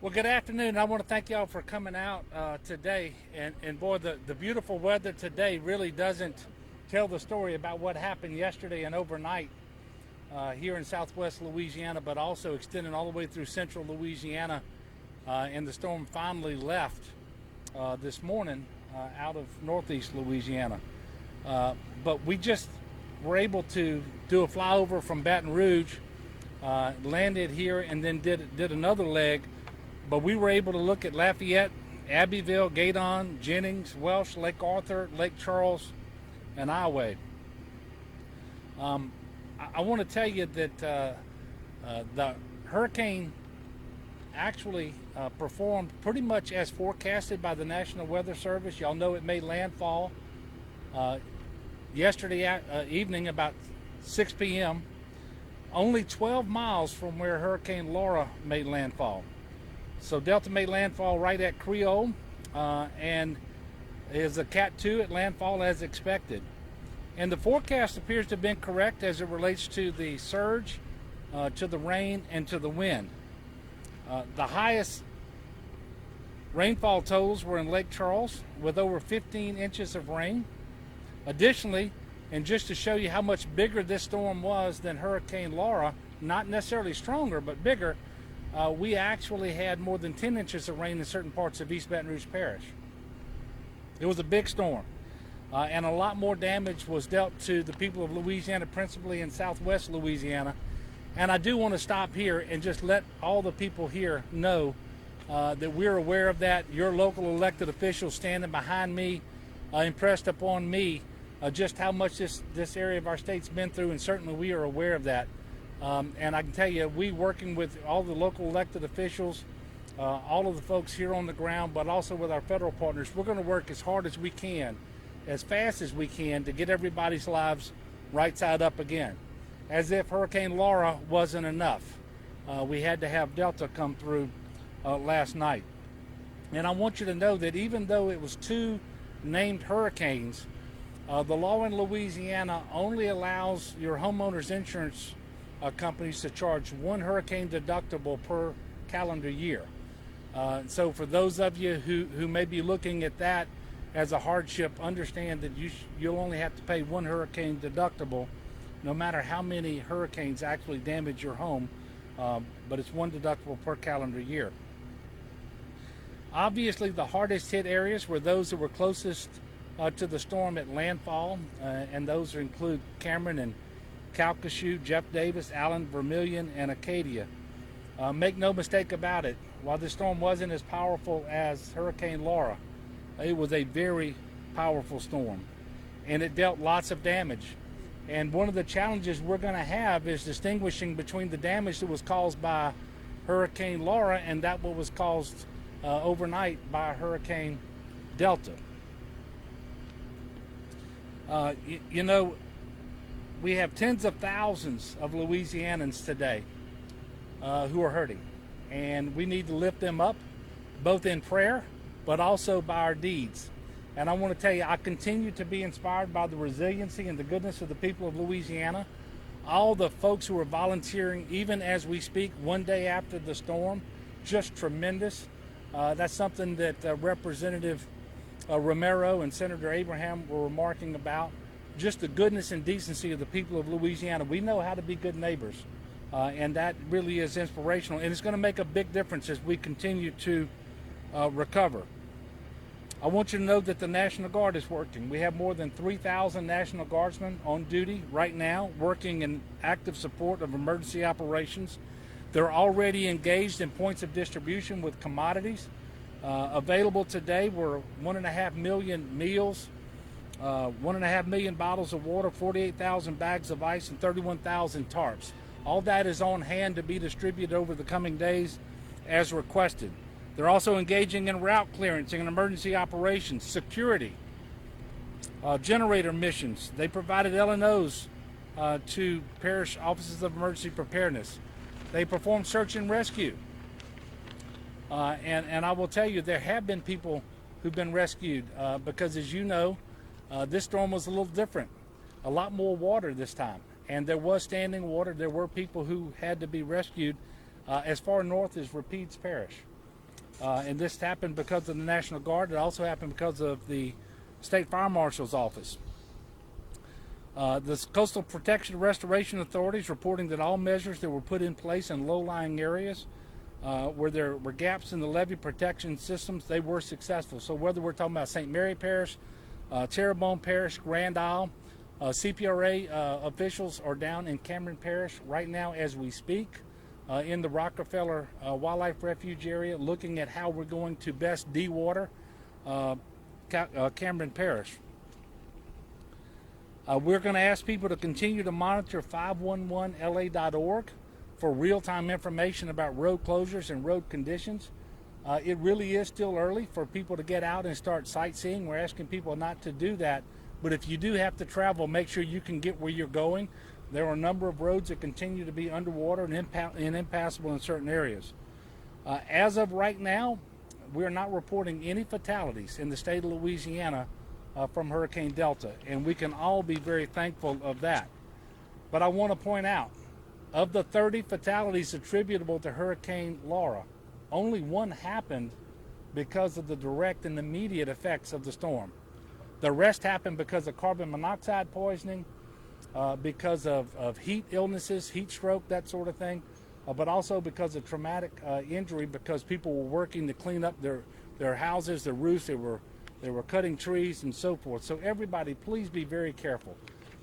Well, good afternoon. I want to thank y'all for coming out today. And boy, the beautiful weather today really doesn't tell the story about what happened yesterday and overnight here in southwest Louisiana, but also extending all the way through central Louisiana. And the storm finally left this morning out of northeast Louisiana. But we just were able to do a flyover from Baton Rouge, landed here, and then did another leg. But we were able to look at Lafayette, Abbeville, Gaydon, Jennings, Welsh, Lake Arthur, Lake Charles, and Iowa. I want to tell you that the hurricane actually performed pretty much as forecasted by the National Weather Service. Y'all know it made landfall yesterday evening about 6 p.m., only 12 miles from where Hurricane Laura made landfall. So Delta made landfall right at Creole and is a Cat 2 at landfall as expected. And the forecast appears to have been correct as it relates to the surge, to the rain, and to the wind. The highest rainfall totals were in Lake Charles with over 15 inches of rain. Additionally, and just to show you how much bigger this storm was than Hurricane Laura, not necessarily stronger, but bigger, we actually had more than 10 inches of rain in certain parts of East Baton Rouge Parish. It was a big storm, and a lot more damage was dealt to the people of Louisiana, principally in southwest Louisiana. And I do want to stop here and just let all the people here know that we're aware of that. Your local elected officials standing behind me impressed upon me just how much this area of our state's been through, and certainly we are aware of that. And I can tell you, we working with all the local elected officials, all of the folks here on the ground, but also with our federal partners, we're going to work as hard as we can, as fast as we can, to get everybody's lives right side up again. As if Hurricane Laura wasn't enough, we had to have Delta come through last night. And I want you to know that even though it was two named hurricanes, the law in Louisiana only allows your homeowner's insurance companies to charge one hurricane deductible per calendar year. So for those of you who may be looking at that as a hardship, understand that you'll only have to pay one hurricane deductible no matter how many hurricanes actually damage your home, but it's one deductible per calendar year. Obviously, the hardest hit areas were those that were closest to the storm at landfall, and those include Cameron and Calcasieu, Jeff Davis, Allen, Vermilion, and Acadia. Make no mistake about it, while this storm wasn't as powerful as Hurricane Laura, it was a very powerful storm, and it dealt lots of damage. And one of the challenges we're going to have is distinguishing between the damage that was caused by Hurricane Laura and that what was caused overnight by Hurricane Delta. You know, we have tens of thousands of Louisianans today who are hurting, and we need to lift them up both in prayer but also by our deeds. And I want to tell you, I continue to be inspired by the resiliency and the goodness of the people of Louisiana. All the folks who are volunteering, even as we speak, one day after the storm, just tremendous. That's something that Representative Romero and Senator Abraham were remarking about. Just the goodness and decency of the people of Louisiana. We know how to be good neighbors, and that really is inspirational. And it's going to make a big difference as we continue to recover. I want you to know that the National Guard is working. We have more than 3,000 National Guardsmen on duty right now, working in active support of emergency operations. They're already engaged in points of distribution with commodities. Available today were 1.5 million meals, 1.5 million bottles of water, 48,000 bags of ice, and 31,000 tarps. All that is on hand to be distributed over the coming days as requested. They're also engaging in route clearance and emergency operations, security, generator missions. They provided LNOs to parish offices of emergency preparedness. They performed search and rescue. And I will tell you, there have been people who've been rescued because, as you know, this storm was a little different. A lot more water this time. And there was standing water. There were people who had to be rescued as far north as Rapides Parish. And this happened because of the National Guard. It also happened because of the State Fire Marshal's Office. The Coastal Protection and Restoration Authorities reporting that all measures that were put in place in low-lying areas where there were gaps in the levee protection systems, they were successful. So whether we're talking about St. Mary Parish, Terrebonne Parish, Grand Isle, CPRA officials are down in Cameron Parish right now as we speak in the Rockefeller Wildlife Refuge area, looking at how we're going to best dewater Cameron Parish. We're going to ask people to continue to monitor 511la.org for real-time information about road closures and road conditions. It really is still early for people to get out and start sightseeing. We're asking people not to do that. But if you do have to travel, make sure you can get where you're going. There are a number of roads that continue to be underwater and impassable in certain areas. As of right now, we're not reporting any fatalities in the state of Louisiana from Hurricane Delta, and we can all be very thankful of that. But I want to point out, of the 30 fatalities attributable to Hurricane Laura, only one happened because of the direct and immediate effects of the storm. The rest happened because of carbon monoxide poisoning, because of heat illnesses, heat stroke, that sort of thing, but also because of traumatic injury because people were working to clean up their houses, their roofs, they were cutting trees and so forth. So everybody, please be very careful.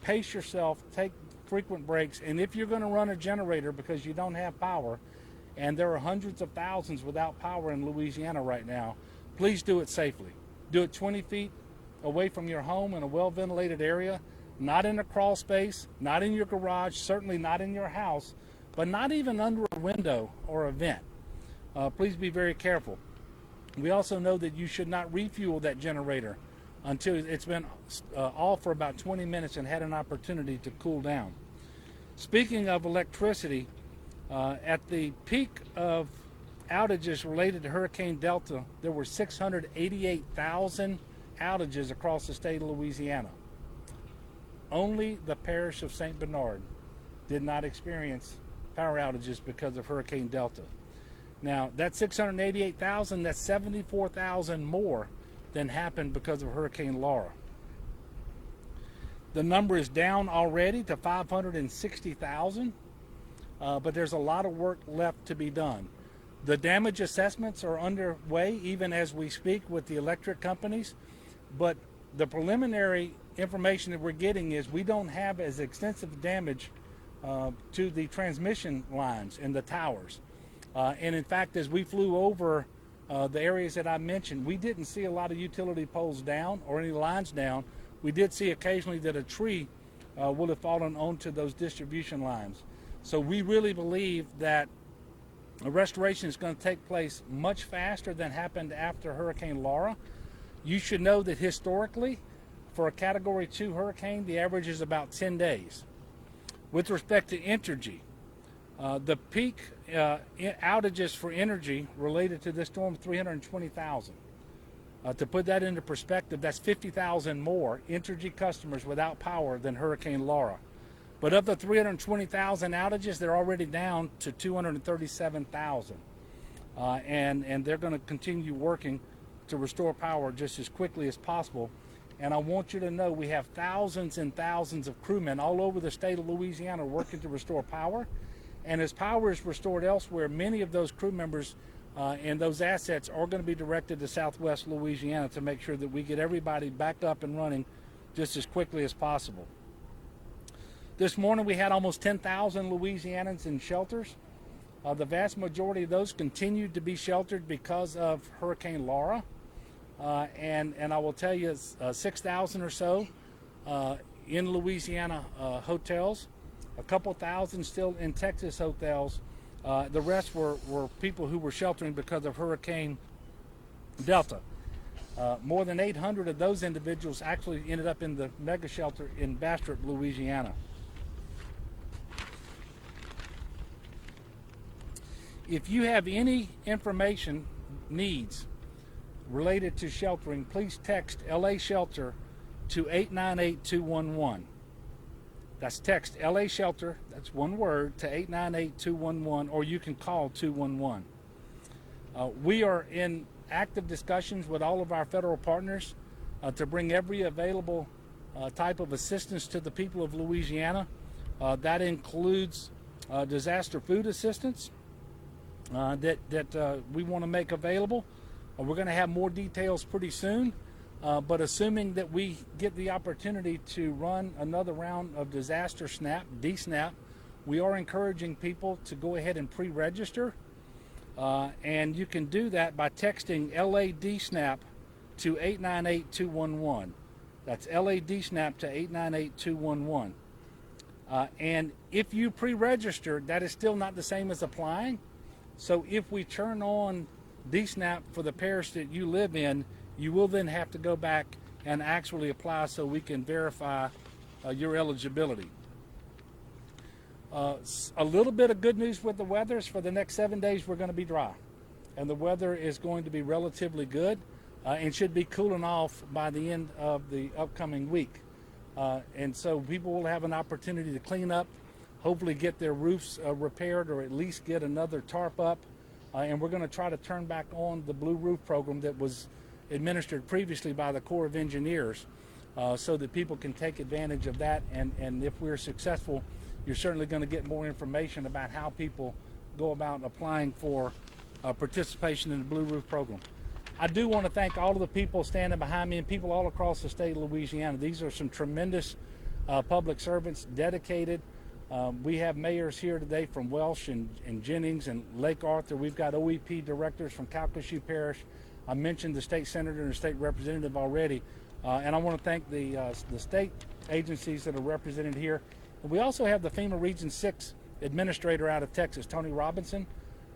Pace yourself, take frequent breaks, and if you're going to run a generator because you don't have power, and there are hundreds of thousands without power in Louisiana right now, please do it safely. Do it 20 feet away from your home in a well-ventilated area, not in a crawl space, not in your garage, certainly not in your house, but not even under a window or a vent. Please be very careful. We also know that you should not refuel that generator until it's been off for about 20 minutes and had an opportunity to cool down. Speaking of electricity, at the peak of outages related to Hurricane Delta, there were 688,000 outages across the state of Louisiana. Only the parish of St. Bernard did not experience power outages because of Hurricane Delta. Now, that 688,000, that's 74,000 more than happened because of Hurricane Laura. The number is down already to 560,000, but there's a lot of work left to be done. The damage assessments are underway even as we speak with the electric companies, but the preliminary information that we're getting is we don't have as extensive damage to the transmission lines and the towers. And in fact, as we flew over the areas that I mentioned, we didn't see a lot of utility poles down or any lines down. We did see occasionally that a tree would have fallen onto those distribution lines. So we really believe that a restoration is going to take place much faster than happened after Hurricane Laura. You should know that historically, for a Category 2 hurricane, the average is about 10 days. With respect to Entergy, the peak outages for Entergy related to this storm, 320,000. To put that into perspective, that's 50,000 more Entergy customers without power than Hurricane Laura. But of the 320,000 outages, they're already down to 237,000. And they're going to continue working to restore power just as quickly as possible. And I want you to know we have thousands and thousands of crewmen all over the state of Louisiana working to restore power. And as power is restored elsewhere, many of those crew members and those assets are going to be directed to Southwest Louisiana to make sure that we get everybody back up and running just as quickly as possible. This morning we had almost 10,000 Louisianans in shelters. The vast majority of those continued to be sheltered because of Hurricane Laura. And I will tell you, 6,000 or so in Louisiana hotels, a couple thousand still in Texas hotels. The rest were people who were sheltering because of Hurricane Delta. More than 800 of those individuals actually ended up in the mega shelter in Bastrop, Louisiana. If you have any information needs related to sheltering, please text LA Shelter to 898-211. That's text LA Shelter, that's one word, to 898-211, or you can call 211. We are in active discussions with all of our federal partners to bring every available type of assistance to the people of Louisiana. That includes disaster food assistance that we want to make available. We're going to have more details pretty soon, but assuming that we get the opportunity to run another round of disaster SNAP, DSNAP, we are encouraging people to go ahead and pre-register, and you can do that by texting LADSNAP to 898-211. That's LADSNAP to 898-211. And if you pre-register, that is still not the same as applying. So if we turn on DSNAP for the parish that you live in, you will then have to go back and actually apply so we can verify your eligibility. A little bit of good news with the weather is for the next 7 days we're going to be dry, and the weather is going to be relatively good and should be cooling off by the end of the upcoming week. And so people will have an opportunity to clean up, hopefully get their roofs repaired, or at least get another tarp up. And we're going to try to turn back on the Blue Roof program that was administered previously by the Corps of Engineers, so that people can take advantage of that. And if we're successful, you're certainly going to get more information about how people go about applying for participation in the Blue Roof program. I do want to thank all of the people standing behind me and people all across the state of Louisiana. These are some tremendous public servants, dedicated. We have mayors here today from Welsh and Jennings and Lake Arthur. We've got OEP directors from Calcasieu Parish. I mentioned the state senator and the state representative already. And I want to thank the state agencies that are represented here. And we also have the FEMA Region 6 administrator out of Texas, Tony Robinson,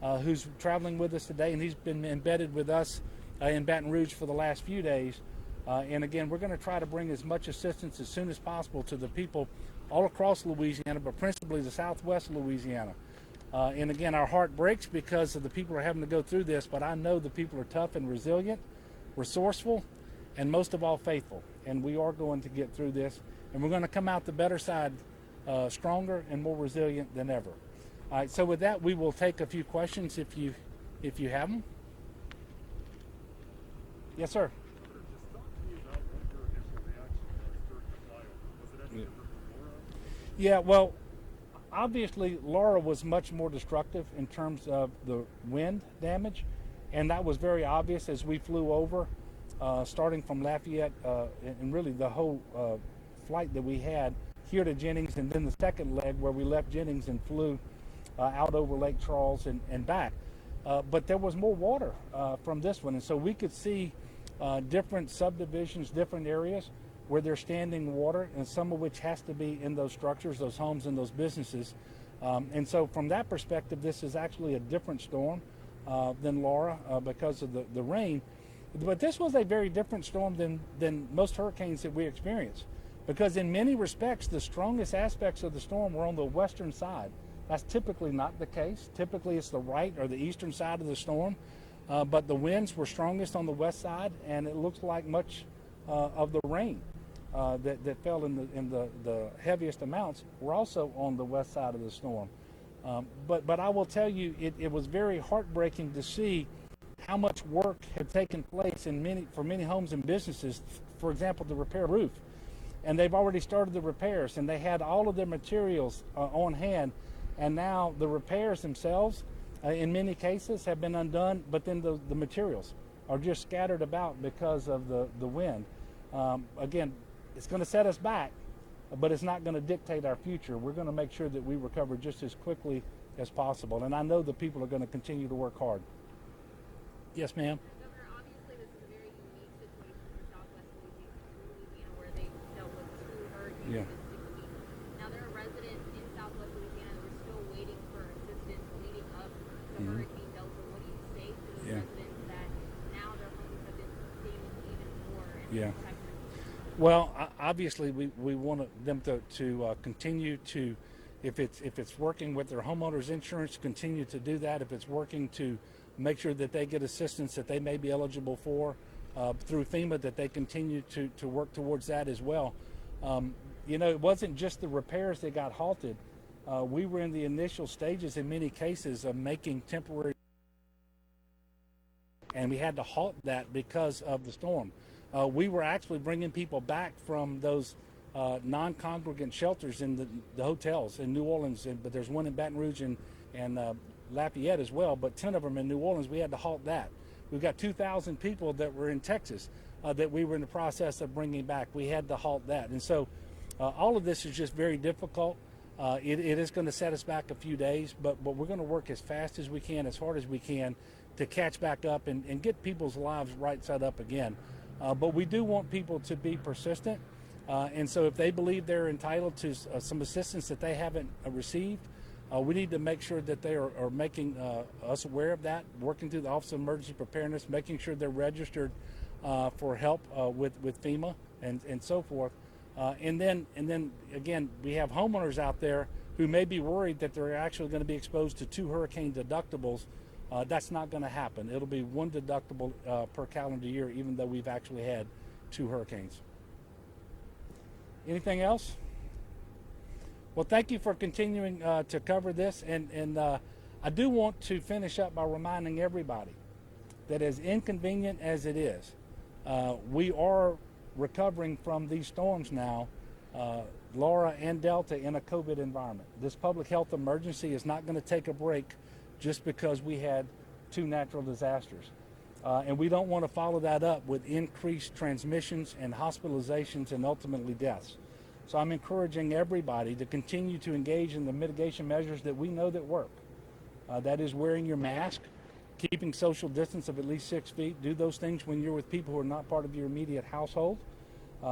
who's traveling with us today, and he's been embedded with us in Baton Rouge for the last few days. And again, we're going to try to bring as much assistance as soon as possible to the people all across Louisiana, but principally the southwest Louisiana. And again, our heart breaks because of the people who are having to go through this, but I know the people are tough and resilient, resourceful, and most of all faithful. And we are going to get through this, and we're going to come out the better side stronger and more resilient than ever. All right, so with that, we will take a few questions if you have them. Yes, sir. Just talk to me about what your initial reaction was during the flyover. Was it any different from Laura? Yeah, well, obviously Laura was much more destructive in terms of the wind damage, and that was very obvious as we flew over, starting from Lafayette, and really the whole flight that we had here to Jennings, and then the second leg where we left Jennings and flew out over Lake Charles and back. But there was more water from this one, and so we could see different subdivisions, different areas where there's standing water, and some of which has to be in those structures, those homes, and those businesses. And so from that perspective, this is actually a different storm than Laura because of the rain. But this was a very different storm than most hurricanes that we experience, because in many respects, the strongest aspects of the storm were on the western side. That's typically not the case. Typically, it's the right or the eastern side of the storm, but the winds were strongest on the west side, and it looks like much of the rain that fell in the heaviest amounts were also on the west side of the storm. But I will tell you, it was very heartbreaking to see how much work had taken place for many homes and businesses, for example, to repair roof. And they've already started the repairs, and they had all of their materials on hand. And now the repairs themselves, in many cases, have been undone, but then the materials are just scattered about because of the wind. Again, it's going to set us back, but it's not going to dictate our future. We're going to make sure that we recover just as quickly as possible. And I know the people are going to continue to work hard. Yes, ma'am. Governor, obviously this is a very unique situation for Southwest Louisiana, where they dealt with two hurricanes Yeah. in 6 weeks. Now there are residents in Southwest Louisiana who are still waiting for assistance leading up to Hurricane Delta. What do you say to those Yeah. residents that now their homes have been damaged even more and Yeah. protected? Well, obviously, we want them to continue to, if it's working with their homeowners insurance, continue to do that. If it's working to make sure that they get assistance that they may be eligible for through FEMA, that they continue to work towards that as well. It wasn't just the repairs that got halted. We were in the initial stages in many cases of making temporary and we had to halt that because of the storm. We were actually bringing people back from those non-congregant shelters in the hotels in New Orleans, but there's one in Baton Rouge and Lafayette as well, but 10 of them in New Orleans. We had to halt that. We've got 2,000 people that were in Texas that we were in the process of bringing back. We had to halt that. And so all of this is just very difficult. It is going to set us back a few days, but we're going to work as fast as we can, as hard as we can to catch back up and get people's lives right side up again. But we do want people to be persistent. And so if they believe they're entitled to some assistance that they haven't received, we need to make sure that they are making us aware of that, working through the Office of Emergency Preparedness, making sure they're registered for help with FEMA and so forth. And then again, we have homeowners out there who may be worried that they're actually going to be exposed to 2 hurricane deductibles. That's not going to happen. It'll be 1 deductible per calendar year, even though we've actually had 2 hurricanes. Anything else? Well, thank you for continuing to cover this. And I do want to finish up by reminding everybody that as inconvenient as it is, we are recovering from these storms now, Laura and Delta, in a COVID environment. This public health emergency is not going to take a break just because we had 2 natural disasters. And we don't want to follow that up with increased transmissions and hospitalizations and ultimately deaths. So I'm encouraging everybody to continue to engage in the mitigation measures that we know that work. That is wearing your mask, keeping social distance of at least 6 feet. Do those things when you're with people who are not part of your immediate household.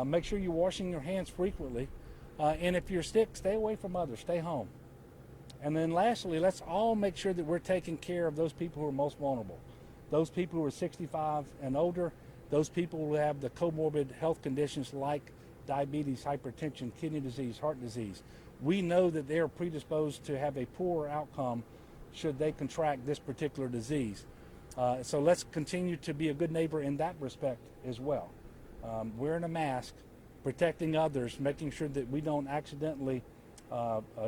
Make sure you're washing your hands frequently. And if you're sick, stay away from others. Stay home. And then lastly, let's all make sure that we're taking care of those people who are most vulnerable. Those people who are 65 and older, those people who have the comorbid health conditions like diabetes, hypertension, kidney disease, heart disease. We know that they are predisposed to have a poorer outcome should they contract this particular disease. So let's continue to be a good neighbor in that respect as well. Wearing a mask, protecting others, making sure that we don't accidentally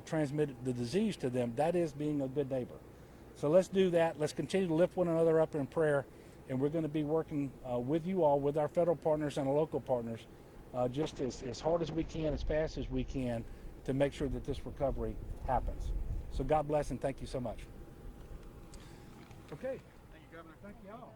transmit the disease to them, that is being a good neighbor. So let's do that. Let's continue to lift one another up in prayer, and we're going to be working with you all, with our federal partners and our local partners, just as hard as we can, as fast as we can, to make sure that this recovery happens. So God bless and thank you so much. Okay. Thank you, Governor. Thank you all.